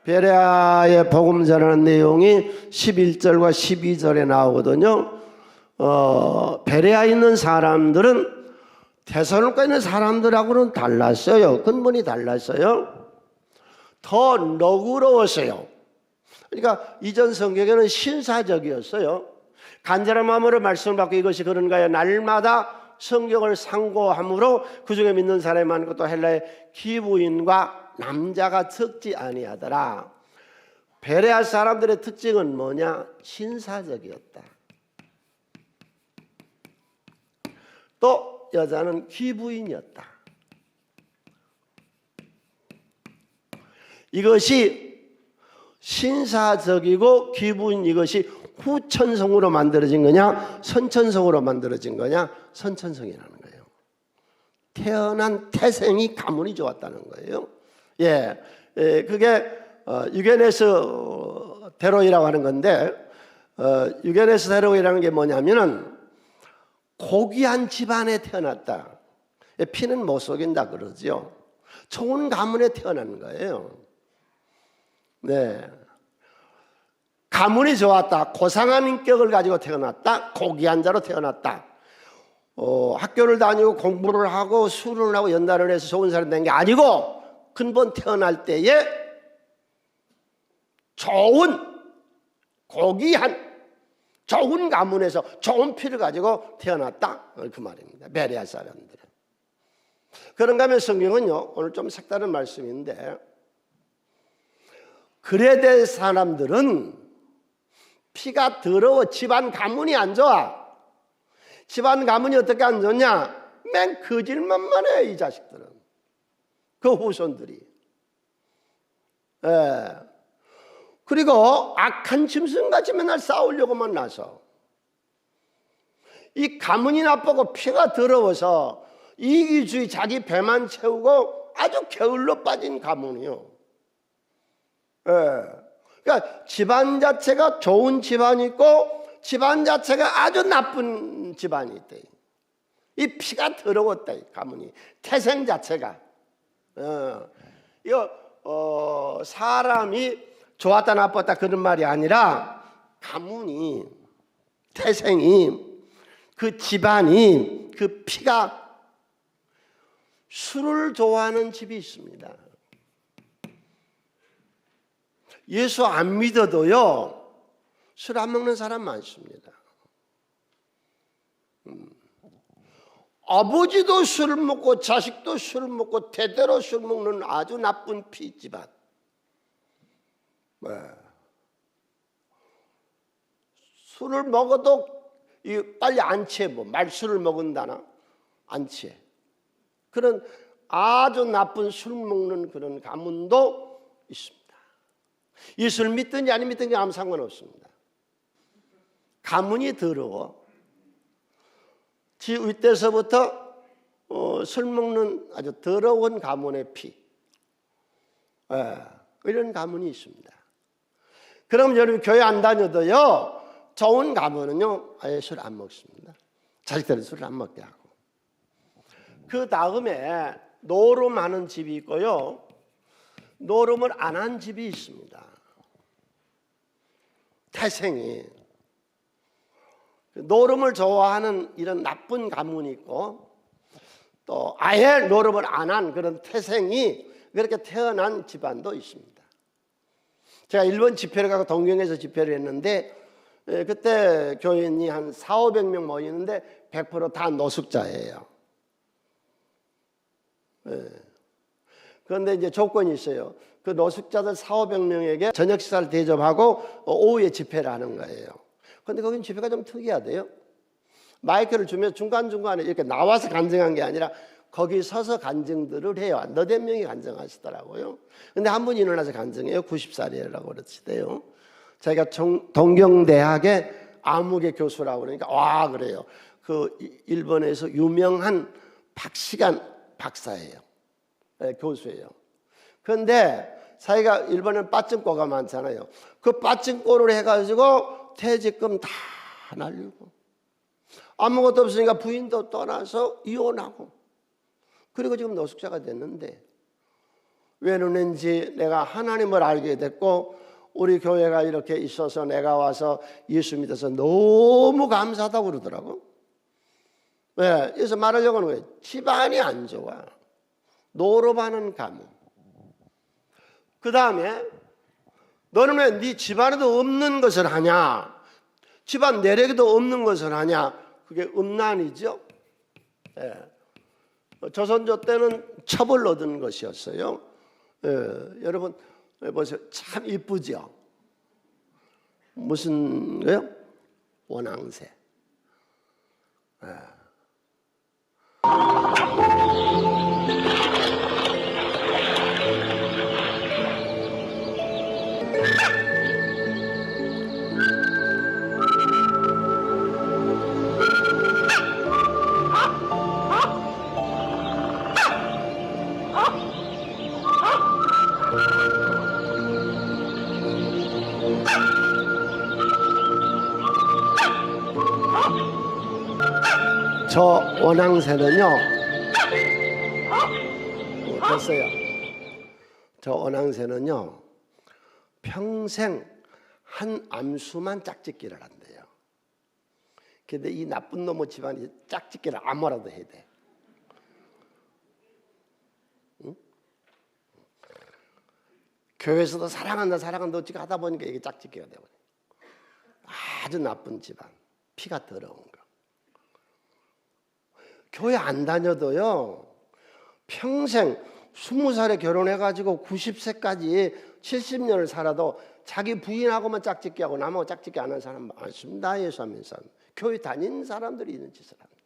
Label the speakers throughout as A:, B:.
A: 베레아의 복음 전하는 내용이 11절과 12절에 나오거든요. 베레아에 있는 사람들은 데살로니가에 있는 사람들하고는 달랐어요. 근본이 달랐어요. 더 너그러웠어요. 그러니까 이전 성경에는 신사적이었어요. 간절한 마음으로 말씀을 받고 이것이 그런가요? 날마다 성경을 상고함으로 그 중에 믿는 사람이 많고 또 헬라의 기부인과 남자가 적지 아니하더라. 베레아 사람들의 특징은 뭐냐? 신사적이었다. 또 여자는 기부인이었다. 이것이 신사적이고 기부인, 이것이 후천성으로 만들어진 거냐 선천성으로 만들어진 거냐? 선천성이라는 거예요. 태어난 태생이 가문이 좋았다는 거예요. 그게 유게네스 대로이라고 하는 건데, 유게네스 대로이라는 게 뭐냐면은 고귀한 집안에 태어났다. 피는 못 속인다 그러죠. 좋은 가문에 태어난 거예요. 가문이 좋았다. 고상한 인격을 가지고 태어났다. 고귀한 자로 태어났다. 학교를 다니고 공부를 하고 술을 하고 연달을 해서 좋은 사람이 된 게 아니고 근본 태어날 때에 좋은 고귀한 좋은 가문에서 좋은 피를 가지고 태어났다. 그 말입니다. 베레아 사람들은. 그런가 하면 성경은요, 오늘 좀 색다른 말씀인데, 그레데 사람들은 피가 더러워 집안 가문이 안 좋아. 집안 가문이 어떻게 안 좋냐? 맨 거짓말만 해, 이 자식들은. 그 후손들이. 그리고 악한 짐승같이 맨날 싸우려고만 나서, 이 가문이 나쁘고 피가 더러워서 이기주의 자기 배만 채우고 아주 게을러 빠진 가문이요. 그러니까 집안 자체가 좋은 집안이 있고 집안 자체가 아주 나쁜 집안이 있다. 이 피가 더러웠다, 이 가문이. 태생 자체가. 사람이 좋았다 나빴다 그런 말이 아니라 가문이, 태생이, 그 집안이, 그 피가. 술을 좋아하는 집이 있습니다. 예수 안 믿어도요, 술 안 먹는 사람 많습니다. 아버지도 술 먹고 자식도 술 먹고 대대로 술 먹는 아주 나쁜 피 집안. 술을 먹어도 빨리 안 취해. 말술을 먹은다나 안 취해. 그런 아주 나쁜 술 먹는 그런 가문도 있습니다. 예수를 믿든지 안 믿든지 아무 상관없습니다. 가문이 더러워. 지 윗대서부터 술 먹는 아주 더러운 가문의 피. 이런 가문이 있습니다. 그럼 여러분 교회 안 다녀도요, 좋은 가문은요 아예 술 안 먹습니다. 자식들은 술을 안 먹게 하고. 그 다음에 노름하는 집이 있고요, 노름을 안 한 집이 있습니다. 태생이. 노름을 좋아하는 이런 나쁜 가문이 있고, 또 아예 노름을 안 한 그런 태생이 그렇게 태어난 집안도 있습니다. 제가 일본 집회를 가고 동경에서 집회를 했는데, 그때 교인이 한 400~500명 모이는데 100% 다 노숙자예요. 그런데 이제 조건이 있어요. 그 노숙자들 400~500명에게 저녁 식사를 대접하고 오후에 집회를 하는 거예요. 그런데 거긴 집회가 좀 특이하대요. 마이크를 주면 중간중간에 이렇게 나와서 간증한 게 아니라 거기 서서 간증들을 해요. 너댓 명이 간증하시더라고요. 근데 한 분이 일어나서 간증해요. 90살이라고 그러시대요. 자기가 동경대학의 암흑의 교수라고 그러니까 와 그래요. 그 일본에서 유명한 박시간 박사예요. 교수예요. 그런데 자기가 일본에는 빠찡꼬가 많잖아요. 그 빠찡꼬를 해가지고 퇴직금 다 날리고 아무것도 없으니까 부인도 떠나서 이혼하고, 그리고 지금 노숙자가 됐는데, 왜 그러는지 내가 하나님을 알게 됐고 우리 교회가 이렇게 있어서 내가 와서 예수 믿어서 너무 감사하다고 그러더라고. 네, 그래서 말하려고 하는 거예요. 집안이 안 좋아. 노름하는 가문. 그 다음에 너는 왜 네 집안에도 없는 것을 하냐? 집안 내력에도 없는 것을 하냐? 그게 음란이죠. 네. 조선조 때는 첩을 얻은 것이었어요. 여러분 보세요. 참 이쁘죠. 무슨 거요? 원앙새. 저 원앙새는요, 됐어요. 저 원앙새는요, 평생 한 암수만 짝짓기를 한대요. 근데 이 나쁜 놈의 집안이 짝짓기를 아무라도 해야 돼. 응? 교회에서도 사랑한다 어찌가 하다 보니까 이게 짝짓기가 되고, 아주 나쁜 집안, 피가 더러운 거. 교회 안 다녀도요, 평생 20살에 결혼해가지고 90세까지 70년을 살아도 자기 부인하고만 짝짓기하고 남하고 짝짓기 안 하는 사람 많습니다. 예수 믿는 사람. 교회 다니는 사람들이 이런 짓을 합니다.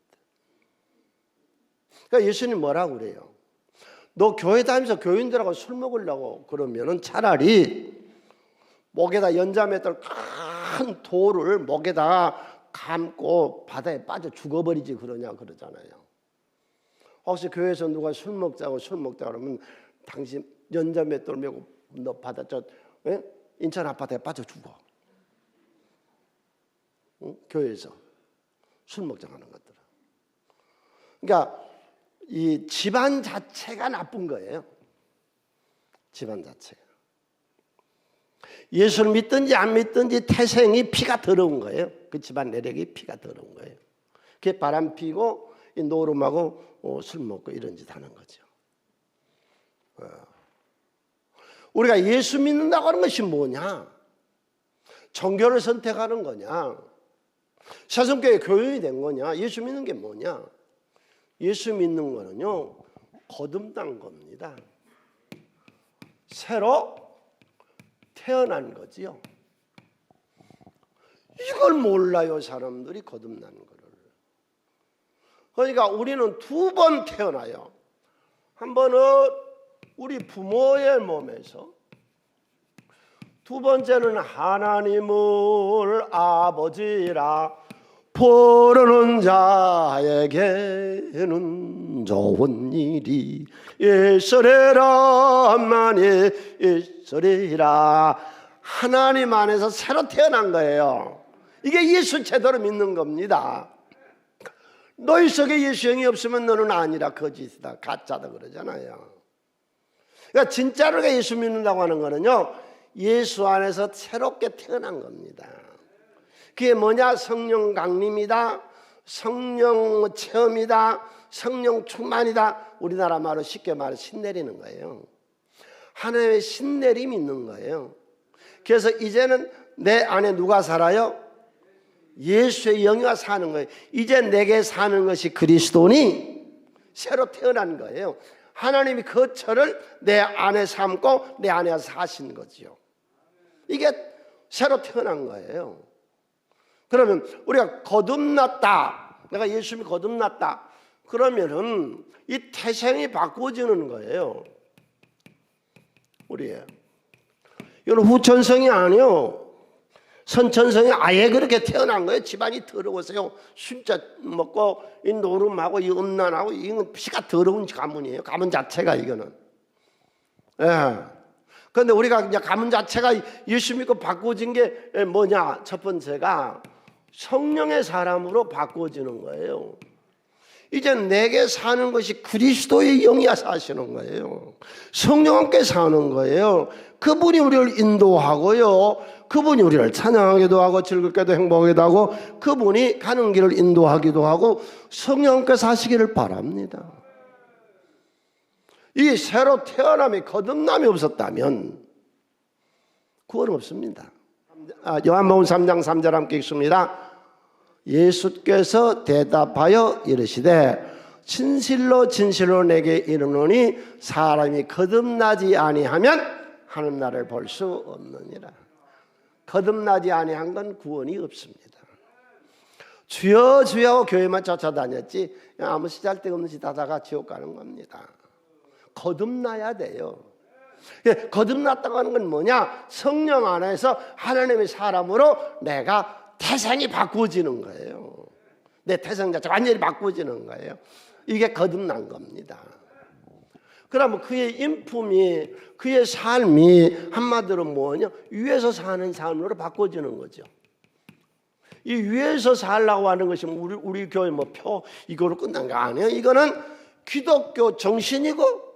A: 그러니까 예수님 뭐라고 그래요? 너 교회 다니면서 교인들하고 술 먹으려고 그러면은 차라리 목에다 연자맷돌 큰 돌을 목에다 감고 바다에 빠져 죽어버리지 그러냐 그러잖아요. 혹시 교회에서 누가 술 먹자고 그러면 당신 연자맷돌 메고 너 바다 인천 아파트에 빠져 죽어. 응? 교회에서 술 먹자고 하는 것들은. 그러니까 이 집안 자체가 나쁜 거예요. 집안 자체가. 예수를 믿든지 안 믿든지 태생이 피가 더러운 거예요. 그 집안 내력이 피가 더러운 거예요. 그게 바람 피고 노름하고 술 먹고 이런 짓 하는 거죠. 우리가 예수 믿는다고 하는 것이 뭐냐? 종교를 선택하는 거냐? 새সম교회 교인이 된 거냐? 예수 믿는 게 뭐냐? 예수 믿는 거는요, 거듭난 겁니다. 새로 태어난 거지요. 이걸 몰라요, 사람들이 거듭나는 거를. 그러니까 우리는 두 번 태어나요. 한 번은 우리 부모의 몸에서, 두 번째는 하나님을 아버지라 부르는 자에게는 좋은 일이 있으리라만이 있으리라. 하나님 안에서 새로 태어난 거예요. 이게 예수 제대로 믿는 겁니다. 너희 속에 예수 영이 없으면 너는 아니라 거짓이다, 가짜다 그러잖아요. 그러니까 진짜로 예수 믿는다고 하는 거는요, 예수 안에서 새롭게 태어난 겁니다. 그게 뭐냐? 성령 강림이다, 성령 체험이다, 성령 충만이다. 우리나라 말로 쉽게 말해 신내리는 거예요. 하나님의 신내림이 있는 거예요. 그래서 이제는 내 안에 누가 살아요? 예수의 영이가 사는 거예요. 이제 내게 사는 것이 그리스도니 새로 태어난 거예요. 하나님이 그 처를 내 안에 삼고 내 안에 사신 거지요. 이게 새로 태어난 거예요. 그러면 우리가 거듭났다, 내가 예수님이 거듭났다 그러면은 이 태생이 바꾸어지는 거예요. 우리의 이건 후천성이 아니요, 선천성이 아예 그렇게 태어난 거예요. 집안이 더러워서요, 술자 먹고 이 노름하고 이 음란하고 이건 피가 더러운 가문이에요. 가문 자체가 이거는. 예. 그런데 우리가 이제 가문 자체가 예수 믿고 바꾸어진 게 뭐냐? 첫 번째가 성령의 사람으로 바꾸어지는 거예요. 이제 내게 사는 것이 그리스도의 영이 사시는 거예요. 성령께 사는 거예요. 그분이 우리를 인도하고요. 그분이 우리를 찬양하기도 하고 즐겁게도 행복하기도 하고 그분이 가는 길을 인도하기도 하고 성령께 사시기를 바랍니다. 이 새로 태어남이 거듭남이 없었다면 구원 없습니다. 요한복음 3장 3절 함께 읽습니다. 예수께서 대답하여 이르시되 진실로 진실로 내게 이르노니 사람이 거듭나지 아니하면 하는 나라를 볼 수 없느니라. 거듭나지 아니한 건 구원이 없습니다. 주여 주여 하고 교회만 쫓아다녔지 아무 쓰잘데없는 짓 하다가 지옥 가는 겁니다. 거듭나야 돼요. 거듭났다고 하는 건 뭐냐? 성령 안에서 하나님의 사람으로 내가 태생이 바꾸어지는 거예요. 내 태생 자체가 완전히 바꾸어지는 거예요. 이게 거듭난 겁니다. 그러면 그의 인품이, 그의 삶이 한마디로 뭐냐? 위에서 사는 삶으로 바꿔지는 거죠. 이 위에서 살라고 하는 것이 우리 교회 뭐 표 이거로 끝난 거 아니에요. 이거는 기독교 정신이고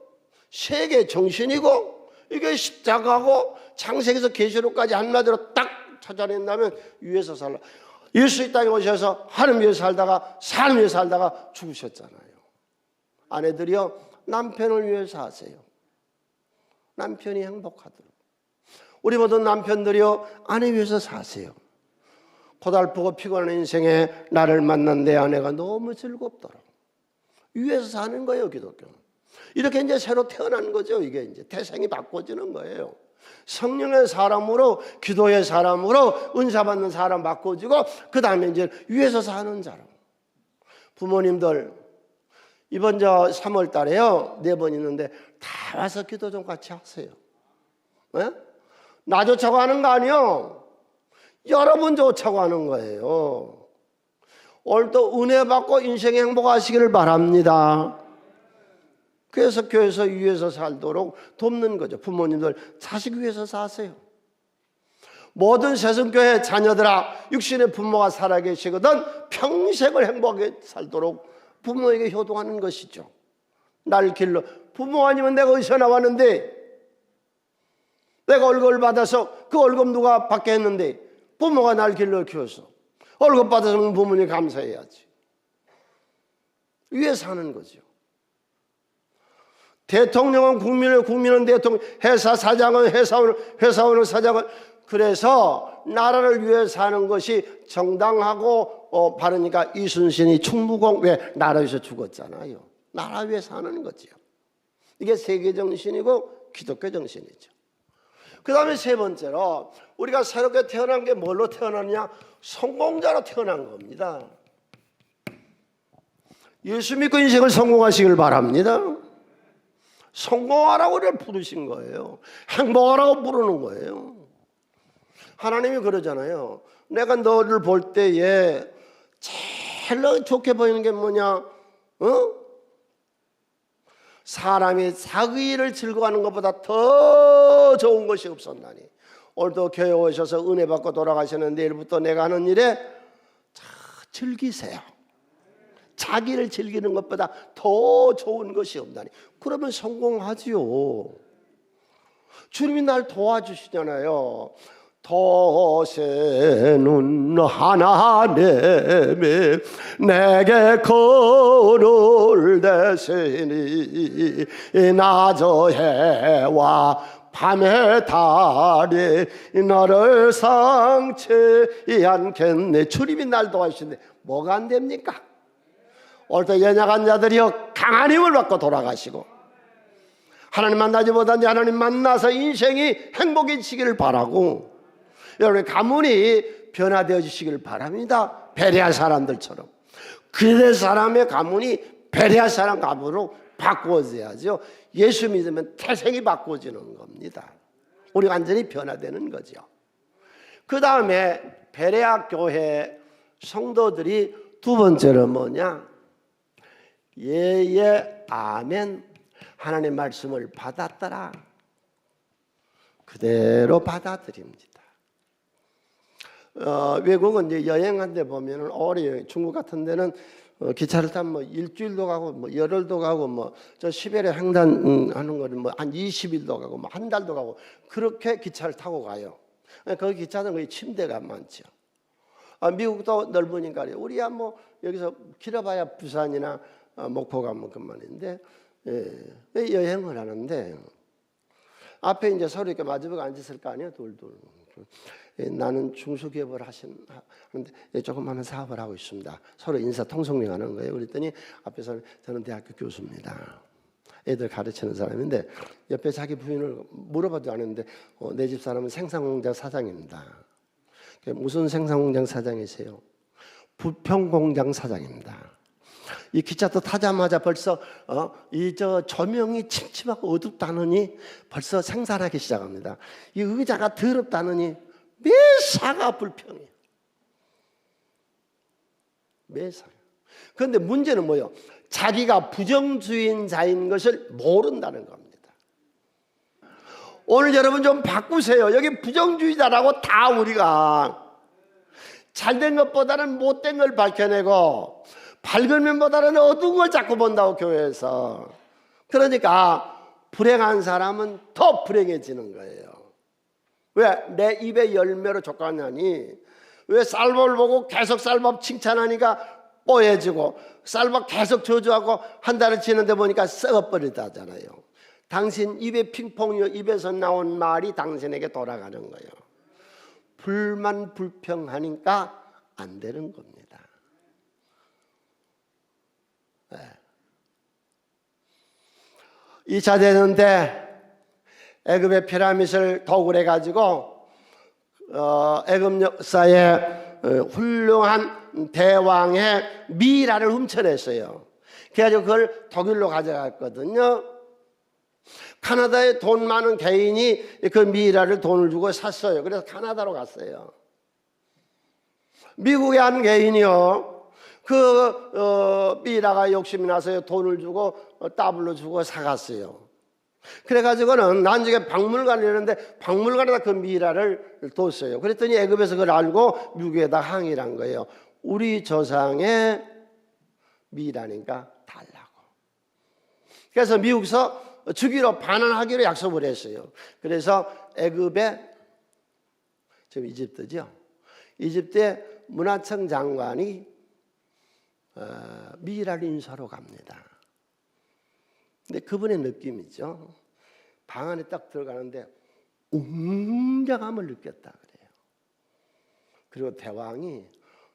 A: 세계 정신이고 이게 십자가고 창세기에서 계시록까지 한마디로 딱 찾아낸다면 위에서 살라. 예수 이 땅에 오셔서 하늘 위에 살다가 산 위에 살다가 죽으셨잖아요. 아내들이요 남편을 위해 사세요. 남편이 행복하도록. 우리 모든 남편들이요 아내 위해서 사세요. 고달프고 피곤한 인생에 나를 만난 내 아내가 너무 즐겁도록. 위에서 사는 거예요 기독교는. 이렇게 이제 새로 태어난 거죠. 이게 이제 태생이 바꿔지는 거예요. 성령의 사람으로 기도의 사람으로 은사 받는 사람 바꿔지고 그 다음에 이제 위에서 사는 자로. 부모님들 이번 3월 달에요 4번 있는데 다 와서 기도 좀 같이 하세요. 네? 나 좋자고 하는 거 아니요. 여러분 좋자고 하는 거예요. 오늘도 은혜 받고 인생 행복하시기를 바랍니다. 그래서 교회에서 위에서 살도록 돕는 거죠. 부모님들 자식 위해서 사세요. 모든 세성교회 자녀들아 육신의 부모가 살아계시거든 평생을 행복하게 살도록 부모에게 효도하는 것이죠. 날 길러 부모 아니면 내가 어디서 나왔는데 내가 월급을 받아서 그 월급 누가 받게 했는데 부모가 날 길러 키워서 월급 받아서 부모님 감사해야지. 위에 사는 거죠. 대통령은 국민을, 국민은 대통령, 회사 사장은 회사원은 사장은. 그래서 나라를 위해 사는 것이 정당하고 바르니까 이순신이 충무공 왜 나라 위해서 죽었잖아요. 나라 위해 사는 거죠. 이게 세계 정신이고 기독교 정신이죠. 그 다음에 세 번째로 우리가 새롭게 태어난 게 뭘로 태어났냐? 성공자로 태어난 겁니다. 예수 믿고 인생을 성공하시길 바랍니다. 성공하라고 우리를 부르신 거예요. 행복하라고 부르는 거예요. 하나님이 그러잖아요. 내가 너를 볼 때에 제일 좋게 보이는 게 뭐냐? 사람이 자기 일을 즐거워하는 것보다 더 좋은 것이 없었나니. 오늘도 교회 오셔서 은혜 받고 돌아가시는 내일부터 내가 하는 일에 즐기세요. 자기를 즐기는 것보다 더 좋은 것이 없다니. 그러면 성공하지요. 주님이 날 도와주시잖아요. 도세는 하나님이 내게 거울 대시니 낮의 해와 밤의 달이 너를 상치 않겠네. 주님이 날 도와주시는데 뭐가 안 됩니까? 오늘도 연약한 자들이요 강한 힘을 받고 돌아가시고 하나님 만나지 못한 자 하나님 만나서 인생이 행복해지기를 바라고 여러분의 가문이 변화되어지시기를 바랍니다. 베레아 사람들처럼 그대 사람의 가문이 베레아 사람 가문으로 바꾸어져야죠. 예수 믿으면 태생이 바꾸어지는 겁니다. 우리 완전히 변화되는 거죠. 그 다음에 베레아 교회 성도들이 두 번째로 뭐냐? 예예 아멘 하나님의 말씀을 받았더라. 그대로 받아들입니다. 외국은 이제 여행한 데 보면은 오래 중국 같은 데는 기차를 타면 뭐 일주일도 가고 뭐 열흘도 가고 뭐 저 시베리아 횡단하는 거는 뭐 한 20일도 가고 뭐 한 달도 가고 그렇게 기차를 타고 가요. 거기 기차는 거의 침대가 많죠. 미국도 넓으니까 우리야 뭐 여기서 길어봐야 부산이나 목포 가면 그만인데 여행을 하는데 앞에 이제 서로 이렇게 마주보고 앉았을 거 아니에요. 둘. 나는 중소기업을 하는데 조그마한 사업을 하고 있습니다. 서로 인사통성명 하는 거예요. 그랬더니 앞에서 저는 대학교 교수입니다. 애들 가르치는 사람인데 옆에 자기 부인을 물어봐도 아는데 내 집 사람은 생산공장 사장입니다. 무슨 생산공장 사장이세요? 부평공장 사장입니다. 이 기차도 타자마자 벌써 이 조명이 침침하고 어둡다느니 벌써 생산하기 시작합니다. 이 의자가 더럽다느니 매사가 불평해. 매사가. 그런데 문제는 뭐예요? 자기가 부정주의자인 것을 모른다는 겁니다. 오늘 여러분 좀 바꾸세요. 여기 부정주의자라고 다 우리가 잘된 것보다는 못된 걸 밝혀내고 밝은 면보다는 어두운 걸 자꾸 본다고 교회에서. 그러니까 불행한 사람은 더 불행해지는 거예요. 왜? 내 입에 열매로 족하냐니. 왜 쌀밥을 보고 계속 쌀밥 칭찬하니까 뽀얘지고 쌀밥 계속 저주하고 한 달을 지는데 보니까 썩어버리다잖아요. 당신 입에 핑퐁이요. 입에서 나온 말이 당신에게 돌아가는 거예요. 불만 불평하니까 안 되는 겁니다. 네. 2차 대전 때 애굽의 피라밋을 도굴해 가지고 애굽 역사에 훌륭한 대왕의 미라를 훔쳐냈어요. 그래가지고 그걸 독일로 가져갔거든요. 카나다에 돈 많은 개인이 그 미라를 돈을 주고 샀어요. 그래서 카나다로 갔어요. 미국의 한 개인이요. 미라가 욕심이 나서 돈을 주고 더블로 주고 사갔어요. 그래가지고는 나중에 박물관을 열었는데 박물관에다 그 미라를 뒀어요. 그랬더니 애굽에서 그걸 알고 미국에다 항의를 한 거예요. 우리 조상의 미라니까 달라고. 그래서 미국에서 주기로 반환하기로 약속을 했어요. 그래서 애굽에 지금 이집트죠. 이집트의 문화청 장관이 미라를 인수하러 갑니다. 근데 그분의 느낌이죠. 방 안에 딱 들어가는데 웅장함을 느꼈다 그래요. 그리고 대왕이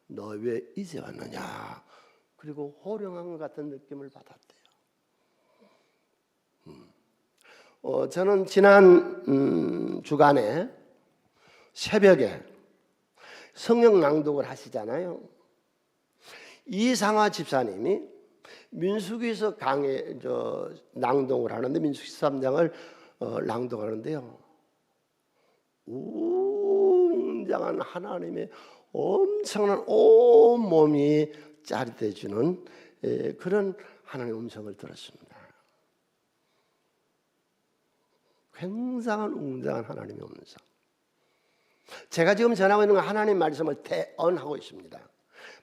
A: 너 왜 이제 왔느냐? 그리고 호령한 것 같은 느낌을 받았대요. 저는 지난 주간에 새벽에 성경 낭독을 하시잖아요. 이상화 집사님이 민수기에서 낭독을 하는데 민수기 13장을 낭독하는데요. 웅장한 하나님의 엄청난 온몸이 짜릿해지는 그런 하나님의 음성을 들었습니다. 굉장한 웅장한 하나님의 음성. 제가 지금 전하고 있는 건 하나님 말씀을 대언하고 있습니다.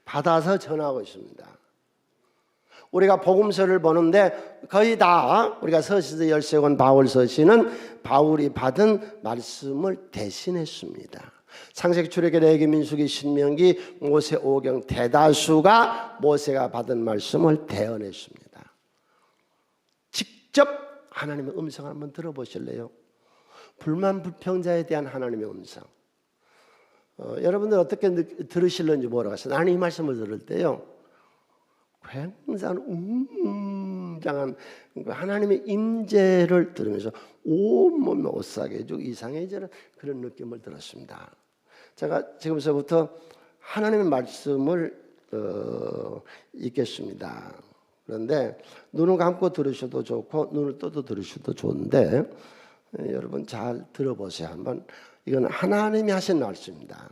A: 받아서 전하고 있습니다. 우리가 복음서를 보는데 거의 다 우리가 서신서 13권 바울 서신은 바울이 받은 말씀을 대신했습니다. 창세기, 출애굽기, 레위기, 민수기, 신명기, 모세, 오경 대다수가 모세가 받은 말씀을 대언했습니다. 직접 하나님의 음성 한번 들어보실래요? 불만 불평자에 대한 하나님의 음성. 여러분들 어떻게 들으실는지 모르겠어요. 나는 이 말씀을 들을 때요, 굉장한 웅장한 하나님의 임재를 들으면서 온몸이 오싹해지고 이상해지는 그런 느낌을 들었습니다. 제가 지금서부터 하나님의 말씀을 읽겠습니다. 그런데 눈을 감고 들으셔도 좋고 눈을 떠도 들으셔도 좋은데 여러분 잘 들어보세요. 한번. 이건 하나님이 하신 말씀입니다.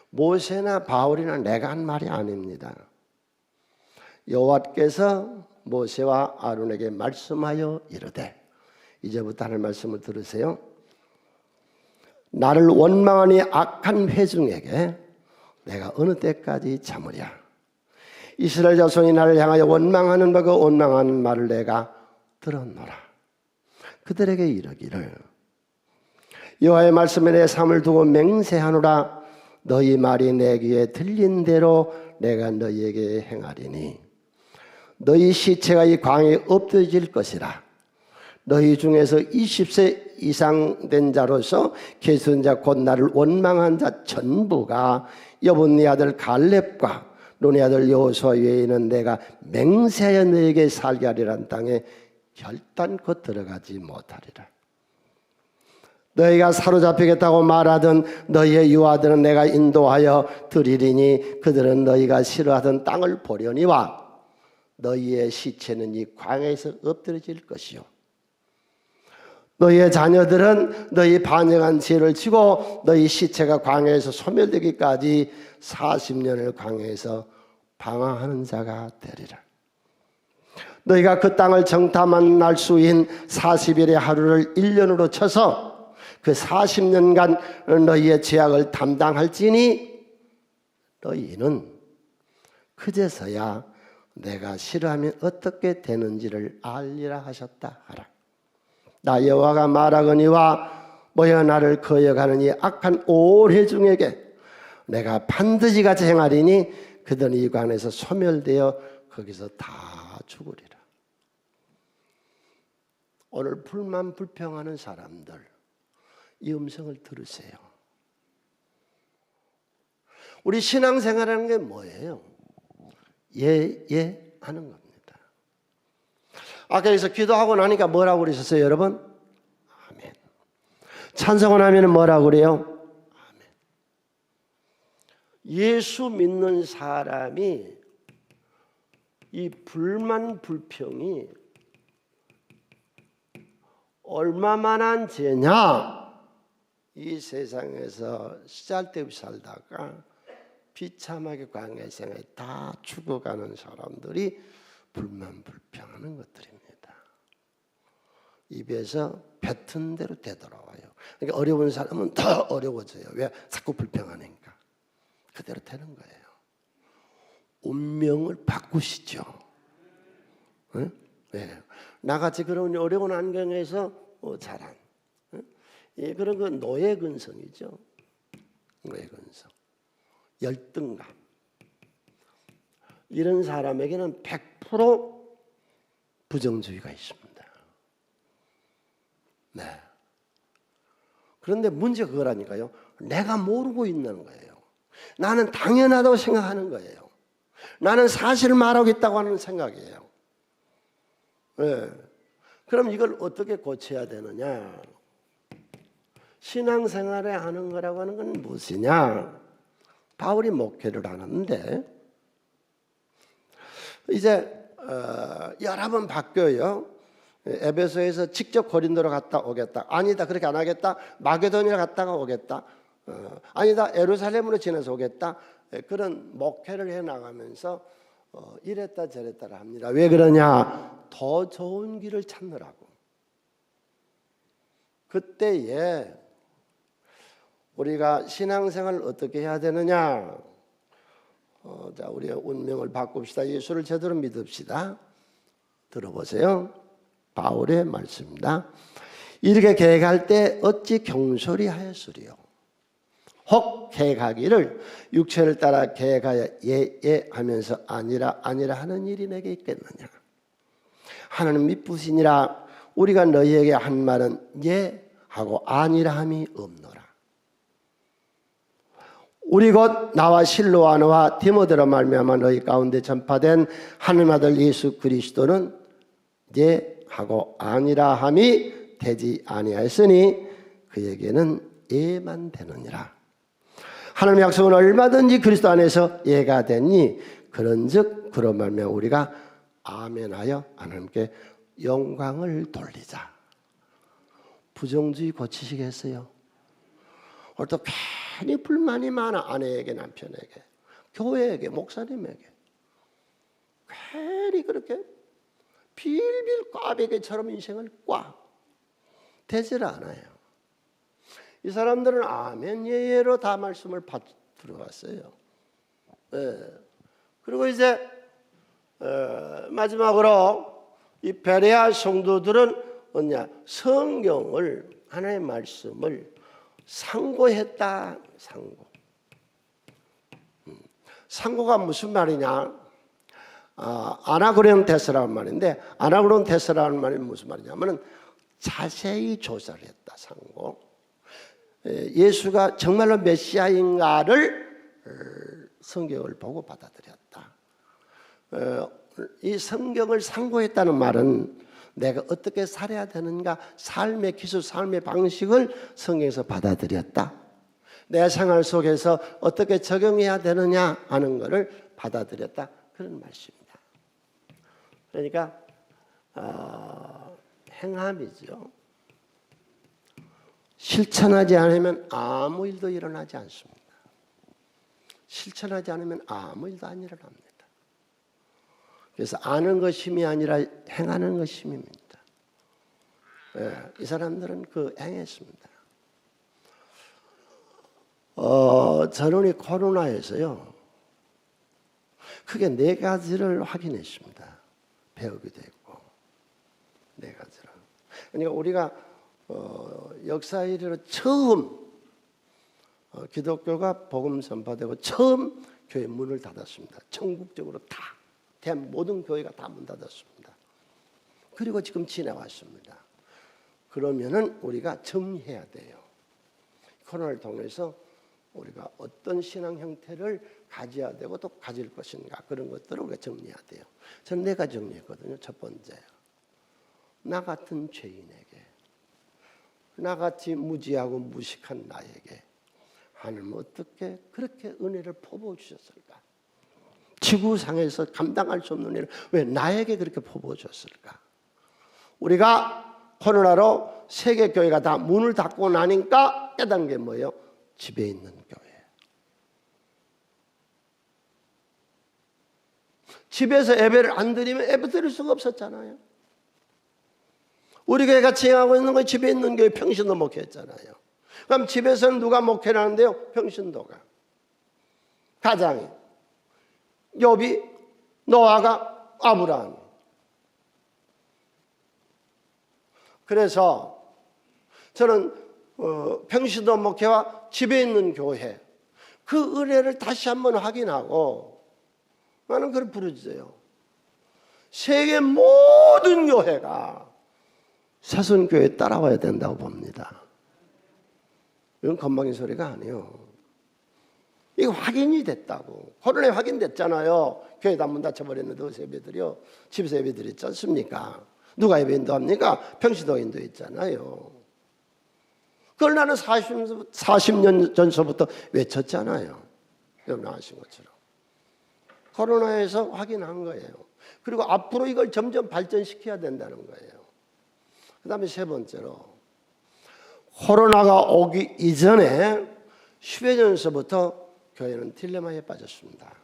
A: 모세나 바울이나 내가 한 말이 아닙니다. 여호와께서 모세와 아론에게 말씀하여 이르되, 이제부터 하는 말씀을 들으세요. 나를 원망하니 악한 회중에게 내가 어느 때까지 참으랴. 이스라엘 자손이 나를 향하여 원망하는 바 그 원망하는 말을 내가 들었노라. 그들에게 이르기를 여호와의 말씀에 내 삶을 두고 맹세하노라. 너희 말이 내 귀에 들린 대로 내가 너희에게 행하리니 너희 시체가 이 광에 엎드질 것이라. 너희 중에서 20세 이상 된 자로서 계수된 자 곧 나를 원망한 자 전부가 여분네 아들 갈렙과 론의 아들 여호수아 외에는 내가 맹세하여 너에게 살게 하리란 땅에 결단코 들어가지 못하리라. 너희가 사로잡히겠다고 말하던 너희의 유아들은 내가 인도하여 드리리니 그들은 너희가 싫어하던 땅을 보려니와 너희의 시체는 이 광에서 엎드려질 것이요 너희의 자녀들은 너희 반역한 죄를 지고 너희 시체가 광야에서 소멸되기까지 40년을 광야에서 방황하는 자가 되리라. 너희가 그 땅을 정탐한 날 수인 40일의 하루를 1년으로 쳐서 그 40년간 너희의 죄악을 담당할지니 너희는 그제서야 내가 싫어하면 어떻게 되는지를 알리라 하셨다 하라. 나 여호와가 말하거니와 모여 나를 거역하는 이 악한 오래 중에게 내가 반드시 같이 행하리니 그들은 이 관에서 소멸되어 거기서 다 죽으리라. 오늘 불만 불평하는 사람들 이 음성을 들으세요. 우리 신앙생활이라는 게 뭐예요? 예 하는 겁니다. 아까 여기서 기도하고 나니까 뭐라고 그러셨어요, 여러분? 아멘. 찬송을 하면 뭐라고 그래요? 아멘. 예수 믿는 사람이 이 불만 불평이 얼마만한 죄냐? 이 세상에서 쓰잘데없이 살다가 비참하게 광야 생활에 다 죽어가는 사람들이 불만 불평하는 것들입니다. 입에서 뱉은 대로 되돌아와요. 그러니까 어려운 사람은 더 어려워져요. 왜? 자꾸 불평하니까. 그대로 되는 거예요. 운명을 바꾸시죠. 네? 네. 나같이 그런 어려운 환경에서 자란 그런 건 노예 근성이죠. 노예 근성. 열등감. 이런 사람에게는 100% 부정주의가 있습니다. 네. 그런데 문제가 그거라니까요. 내가 모르고 있는 거예요. 나는 당연하다고 생각하는 거예요. 나는 사실을 말하고 있다고 하는 생각이에요. 네. 그럼 이걸 어떻게 고쳐야 되느냐? 신앙생활에 하는 거라고 하는 건 무엇이냐? 바울이 목회를 하는데 이제 여러 번 바뀌어요. 에베소에서 직접 고린도로 갔다 오겠다. 아니다, 그렇게 안 하겠다. 마게도니아 갔다가 오겠다. 아니다, 예루살렘으로 지나서 오겠다. 그런 목회를 해나가면서 이랬다 저랬다 합니다. 왜 그러냐? 더 좋은 길을 찾느라고. 그때에 우리가 신앙생활을 어떻게 해야 되느냐? 자, 우리의 운명을 바꿉시다. 예수를 제대로 믿읍시다. 들어보세요. 바울의 말씀입니다. 이렇게 계획할 때 어찌 경솔히 하였으리요? 혹 계획하기를 육체를 따라 계획하여 예 하면서 아니라 하는 일이 내게 있겠느냐? 하나님 미쁘시니라. 우리가 너희에게 한 말은 예 하고 아니라 함이 없노라. 우리 곧 나와 실로아노와 디모데로 말미암아 너희 가운데 전파된 하나님 아들 예수 그리스도는 예 하고 아니라 함이 되지 아니하였으니 그에게는 예만 되느니라. 하나님의 약속은 얼마든지 그리스도 안에서 예가 되니 그런즉 그로 말미암아 우리가 아멘하여 하나님께 영광을 돌리자. 부정주의 고치시겠어요? 오늘 또 괜히 불만이 많아. 아내에게, 남편에게, 교회에게, 목사님에게 괜히 그렇게 빌빌 꽈배기처럼 인생을 되질 않아요. 이 사람들은 아멘 예예로 다 말씀을 들어갔어요. 네. 그리고 이제 마지막으로 이 베레아 성도들은 뭐냐? 성경을, 하나님의 말씀을 상고했다. 상고가 무슨 말이냐? 아나그론테스라는 말인데, 아나그론테스라는 말이 무슨 말이냐면은 자세히 조사를 했다. 상고. 예수가 정말로 메시아인가를 성경을 보고 받아들였다. 이 성경을 상고했다는 말은 내가 어떻게 살아야 되는가, 삶의 기술, 삶의 방식을 성경에서 받아들였다. 내 생활 속에서 어떻게 적용해야 되느냐 하는 것을 받아들였다. 그런 말씀입니다. 그러니까 행함이죠. 실천하지 않으면 아무 일도 일어나지 않습니다. 실천하지 않으면 아무 일도 안 일어납니다. 그래서 아는 것이 힘이 아니라 행하는 것이 힘입니다. 이 사람들은 그 행했습니다. 저는 이 코로나에서요, 크게 4가지를 확인했습니다. 배우기도 했고, 4가지를. 그러니까 우리가 역사 이래로 처음 기독교가 복음 선포되고 처음 교회 문을 닫았습니다. 전국적으로 다, 대한 모든 교회가 다 문 닫았습니다. 그리고 지금 지나왔습니다. 그러면은 우리가 정리해야 돼요. 코로나를 통해서 우리가 어떤 신앙 형태를 가져야 되고 또 가질 것인가, 그런 것들을 우리가 정리해야 돼요. 저는 4가지 정리했거든요. 첫 번째, 나 같은 죄인에게, 나같이 무지하고 무식한 나에게 하나님은 어떻게 그렇게 은혜를 퍼부어주셨을까? 지구상에서 감당할 수 없는 일을 왜 나에게 그렇게 퍼부어줬을까? 우리가 코로나로 세계 교회가 다 문을 닫고 나니까 깨달은 게 뭐예요? 집에 있는 교회. 집에서 예배를 안 드리면 예배 드릴 수가 없었잖아요. 우리 교회가 지향하고 있는 거 집에 있는 교회 평신도 목회했잖아요. 그럼 집에서는 누가 목회를 하는데요? 평신도가. 가장이. 욥이, 노아가, 아브라함. 그래서 저는 평신도 목회와 집에 있는 교회, 그 은혜를 다시 한번 확인하고 나는 그걸 부르짖어요. 세계 모든 교회가 새손교회에 따라와야 된다고 봅니다. 이건 건방진 소리가 아니에요. 이거 확인이 됐다고. 코로나에 확인됐잖아요. 교회 다 문 닫혀버렸는데 어디서 예배드려? 집에서 예배드렸지 않습니까? 누가 예배 인도합니까? 평신도가 인도했잖아요. 그걸 나는 40년 전서부터 외쳤잖아요. 여러분 아신 것처럼. 코로나에서 확인한 거예요. 그리고 앞으로 이걸 점점 발전시켜야 된다는 거예요. 그 다음에 3번째로, 코로나가 오기 이전에 10여 년서부터 교회는 딜레마에 빠졌습니다.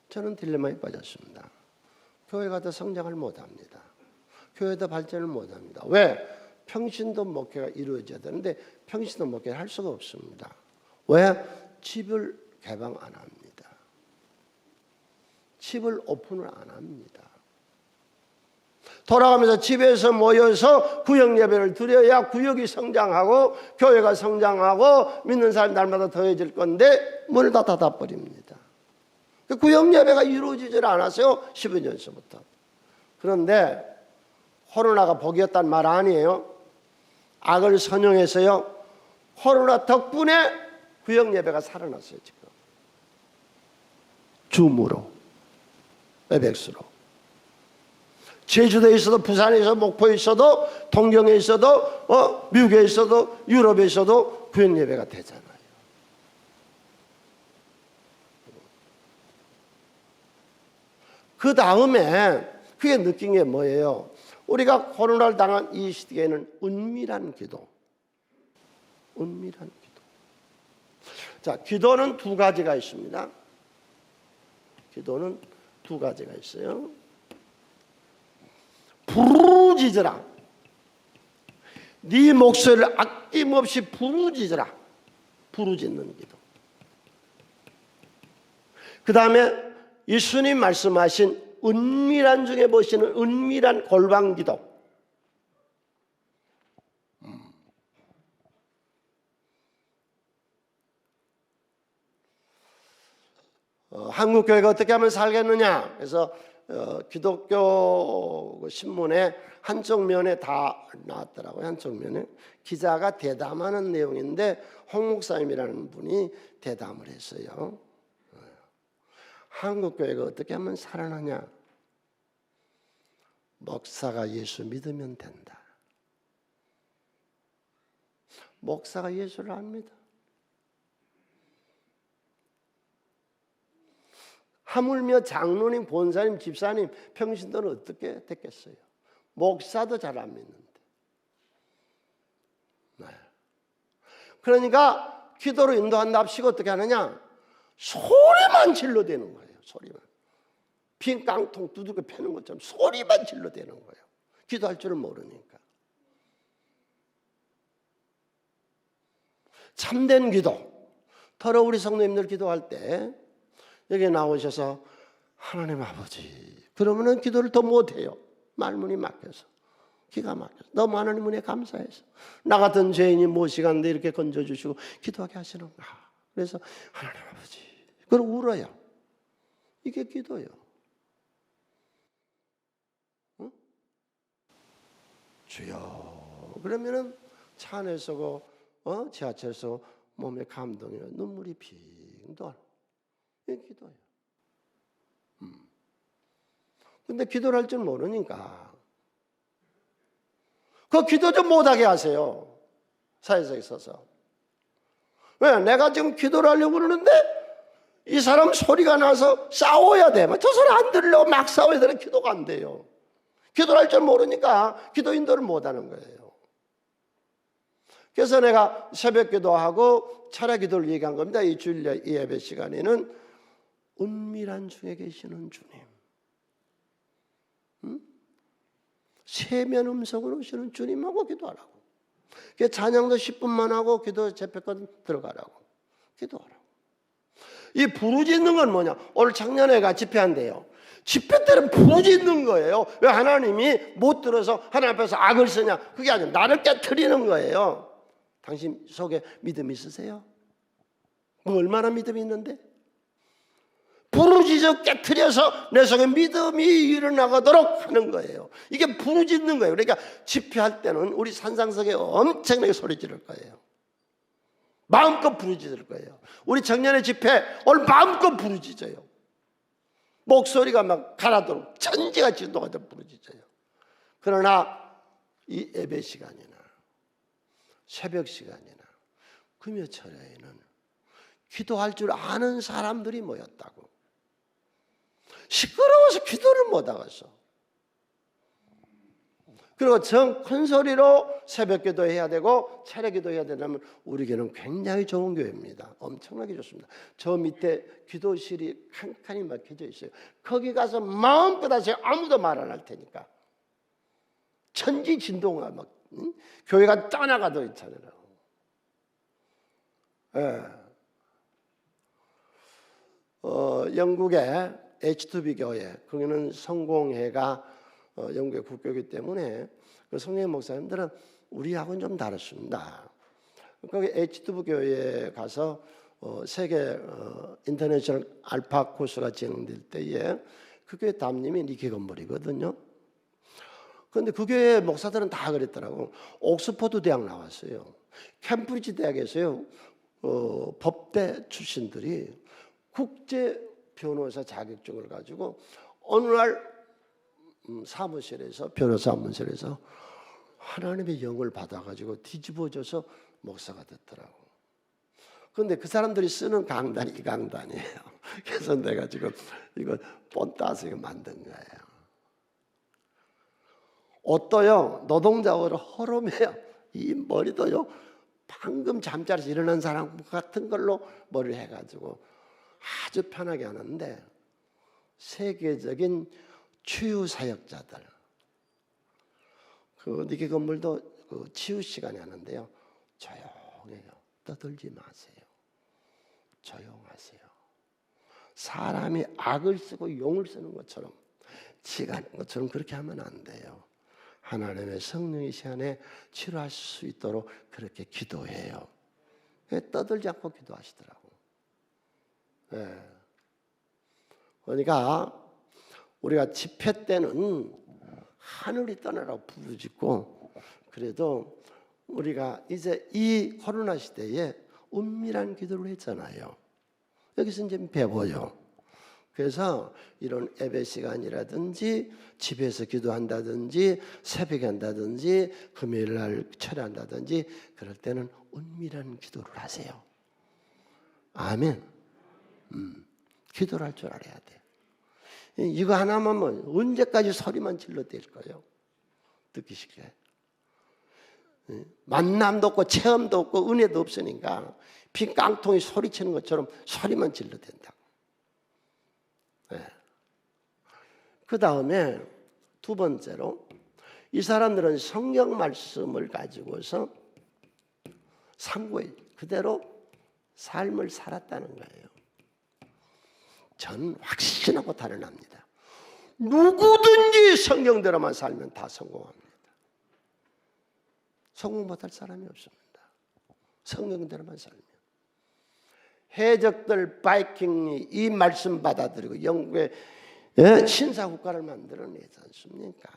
A: 저는 딜레마에 빠졌습니다. 교회가 더 성장을 못합니다. 교회도 발전을 못합니다. 왜? 평신도 목회가 이루어져야 되는데 평신도 목회를 할 수가 없습니다. 왜? 집을 개방 안 합니다. 집을 오픈을 안 합니다. 돌아가면서 집에서 모여서 구역 예배를 드려야 구역이 성장하고 교회가 성장하고 믿는 사람이 날마다 더해질 건데 문을 다 닫아버립니다. 구역 예배가 이루어지질 않았어요. 10여 년서부터. 그런데 코로나가 복이었단 말 아니에요. 악을 선용해서요. 코로나 덕분에 구역 예배가 살아났어요. 지금. 줌으로, 웹엑스로. 제주도에 있어도, 부산에 있어도, 목포에 있어도, 동경에 있어도, 미국에 있어도, 유럽에 있어도 구역 예배가 되잖아요. 그 다음에 그게 느낀 게 뭐예요? 우리가 코로나를 당한 이 시기에는 은밀한 기도. 은밀한 기도. 자, 기도는 2가지가 있습니다. 기도는 2가지가 있어요. 부르짖으라. 네 목소리를 아낌없이 부르짖으라. 부르짖는 기도. 그 다음에 예수님 말씀하신 은밀한 중에 보시는 은밀한 골방기도. 한국교회가 어떻게 하면 살겠느냐? 그래서 기독교 신문에 한쪽 면에 다 나왔더라고요. 한쪽 면에 기자가 대담하는 내용인데 홍 목사님이라는 분이 대담을 했어요. 한국교회가 어떻게 하면 살아나냐? 목사가 예수 믿으면 된다. 목사가 예수를 압니다. 하물며 장로님, 본사님, 집사님, 평신도는 어떻게 됐겠어요? 목사도 잘 안 믿는데. 네. 그러니까 기도로 인도한답시고 어떻게 하느냐? 소리만 질러대는 거예요. 소리만. 빈 깡통 두들겨 패는 것처럼 소리만 질러대는 거예요. 기도할 줄은 모르니까. 참된 기도. 더러 우리 성도님들 기도할 때 여기 나오셔서 하나님 아버지 그러면은 기도를 더 못해요. 말문이 막혀서 기가 막혀서 너무 하나님 은혜 감사해서 나 같은 죄인이 뭐 시간대 이렇게 건져주시고 기도하게 하시는가. 그래서 하나님 아버지 그걸 울어요. 이게 기도예요. 응? 주여 그러면은 차 안에서 지하철에서 몸에 감동이 눈물이 빙 돌아. 이게 기도예요. 근데 기도를 할 줄 모르니까 그 기도 좀 못하게 하세요. 사회적에 있어서. 왜? 내가 지금 기도를 하려고 그러는데 이 사람 소리가 나서 싸워야 돼. 저 소리 안 들으려고 막 싸워야 되는 기도가 안 돼요. 기도를 할 줄 모르니까 기도 인도를 못하는 거예요. 그래서 내가 새벽 기도하고 차례 기도를 얘기한 겁니다. 이 주일 예배 시간에는 은밀한 중에 계시는 주님, 세면 음성으로 오시는 주님하고 기도하라고. 찬양도 10분만 하고 기도 재패거든 들어가라고. 기도하라고. 이 부르짖는 건 뭐냐? 오늘 작년에가 집회한대요. 집회 때는 부르짖는 거예요. 왜 하나님이 못 들어서 하나님 앞에서 악을 쓰냐? 그게 아니라 나를 깨트리는 거예요. 당신 속에 믿음 있으세요? 뭐 얼마나 믿음이 있는데? 부르짖어 깨트려서 내 속에 믿음이 일어나가도록 하는 거예요. 이게 부르짖는 거예요. 그러니까 집회할 때는 우리 산상석에 엄청나게 소리 지를 거예요. 마음껏 부르짖을 거예요. 우리 작년에 집회 오늘 마음껏 부르짖어요. 목소리가 막 가라도록 천지가 진동하도록 부르짖어요. 그러나 이 예배 시간이나 새벽 시간이나 금요철에는 기도할 줄 아는 사람들이 모였다고. 시끄러워서 기도를 못하겠어. 그리고 정 큰 소리로 새벽 기도해야 되고 차례 기도해야 되려면 우리 교회는 굉장히 좋은 교회입니다. 엄청나게 좋습니다. 저 밑에 기도실이 칸칸이 막혀져 있어요. 거기 가서 마음껏 하세요. 아무도 말 안 할 테니까. 천지 진동아 막 교회가 떠나가도 있잖아요. 예. 영국의 H2B 교회, 거기는 성공회가 영국의 국교이기 때문에 그 성령 목사님들은 우리하고는 좀 다릅니다. 거기 H2B 교회에 가서 세계 인터내셔널 알파 코스가 진행될 때에 그 교회 담임이 니키 건물이거든요. 그런데 그 교회 목사들은 다 그랬더라고. 옥스퍼드 대학 나왔어요. 캠브리지 대학에서요. 법대 출신들이 국제 변호사 자격증을 가지고 어느 날 사무실에서 변호사 사무실에서 하나님의 영을 받아가지고 뒤집어져서 목사가 됐더라고. 그런데 그 사람들이 쓰는 강단이 이 강단이에요. 그래서 내가 지금 이거 본 따서 이거 만든 거예요. 옷도요 노동자로 허름해요. 이 머리도요 방금 잠자리에서 일어난 사람 같은 걸로 머리를 해가지고 아주 편하게 하는데 세계적인 치유 사역자들 그 니키 건물도 그 치유 시간에 하는데요. 조용해요. 떠들지 마세요. 조용하세요. 사람이 악을 쓰고 용을 쓰는 것처럼 지가 하는 것처럼 그렇게 하면 안 돼요. 하나님의 성령의 시간에 치료하실 수 있도록 그렇게 기도해요. 떠들지 않고 기도하시더라고. 네. 그러니까 우리가 집회 때는 하늘이 떠나라고 부르짖고, 그래도 우리가 이제 이 코로나 시대에 은밀한 기도를 했잖아요. 여기서 이제 배워요. 그래서 이런 예배 시간이라든지 집에서 기도한다든지 새벽에 한다든지 금요일 날 철회한다든지 그럴 때는 은밀한 기도를 하세요. 아멘. 기도를 할 줄 알아야 돼. 이거 하나만 뭐 언제까지 소리만 질러댈 거예요? 듣기 쉽게. 만남도 없고 체험도 없고 은혜도 없으니까 빈 깡통이 소리치는 것처럼 소리만 질러댄다. 네. 그 다음에 두 번째로 이 사람들은 성경 말씀을 가지고서 상고에 그대로 삶을 살았다는 거예요. 전 확신하고 달아납니다. 누구든지 성경대로만 살면 다 성공합니다. 성공 못할 사람이 없습니다. 성경대로만 살면. 해적들 바이킹이 이 말씀 받아들이고 영국의 신사국가를 만들어내지 않습니까?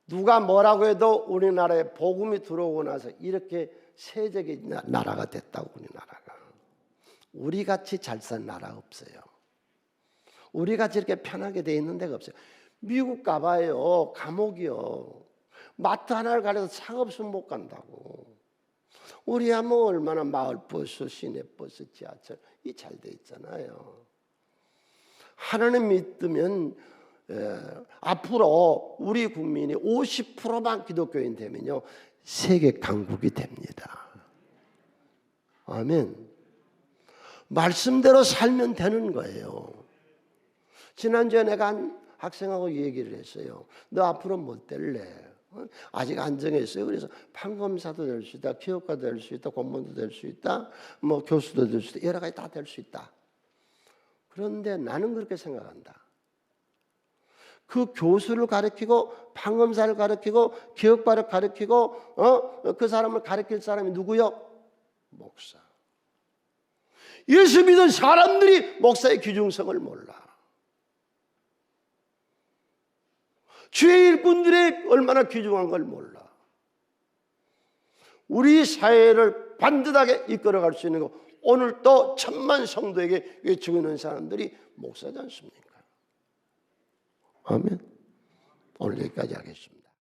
A: 누가 뭐라고 해도 우리나라에 복음이 들어오고 나서 이렇게 세적의 나라가 됐다고. 우리나라가. 우리같이 잘 산 나라 없어요. 우리같이 이렇게 편하게 돼 있는 데가 없어요. 미국 가봐요. 감옥이요. 마트 하나를 가려서 차가 없으면 못 간다고. 우리야 뭐 얼마나 마을버스, 시내버스, 지하철 이 잘 돼 있잖아요. 하나님 믿으면 앞으로 우리 국민이 50%만 기독교인 되면요 세계 강국이 됩니다. 아멘. 말씀대로 살면 되는 거예요. 지난주에 내가 한 학생하고 얘기를 했어요. 너 앞으로 뭐 될래? 아직 안 정했어요. 그래서 판검사도 될 수 있다, 기업가도 될 수 있다, 공무원도 될 수 있다, 뭐 교수도 될 수 있다, 여러 가지 다 될 수 있다. 그런데 나는 그렇게 생각한다. 그 교수를 가르치고 판검사를 가르치고 기업가를 가르치고 그 사람을 가르칠 사람이 누구요? 목사. 예수 믿은 사람들이 목사의 귀중성을 몰라. 주의 일꾼들이 얼마나 귀중한 걸 몰라. 우리 사회를 반듯하게 이끌어갈 수 있는 거 오늘 또 1000만 성도에게 외치고 있는 사람들이 목사지 않습니까? 아멘. 오늘 여기까지 하겠습니다.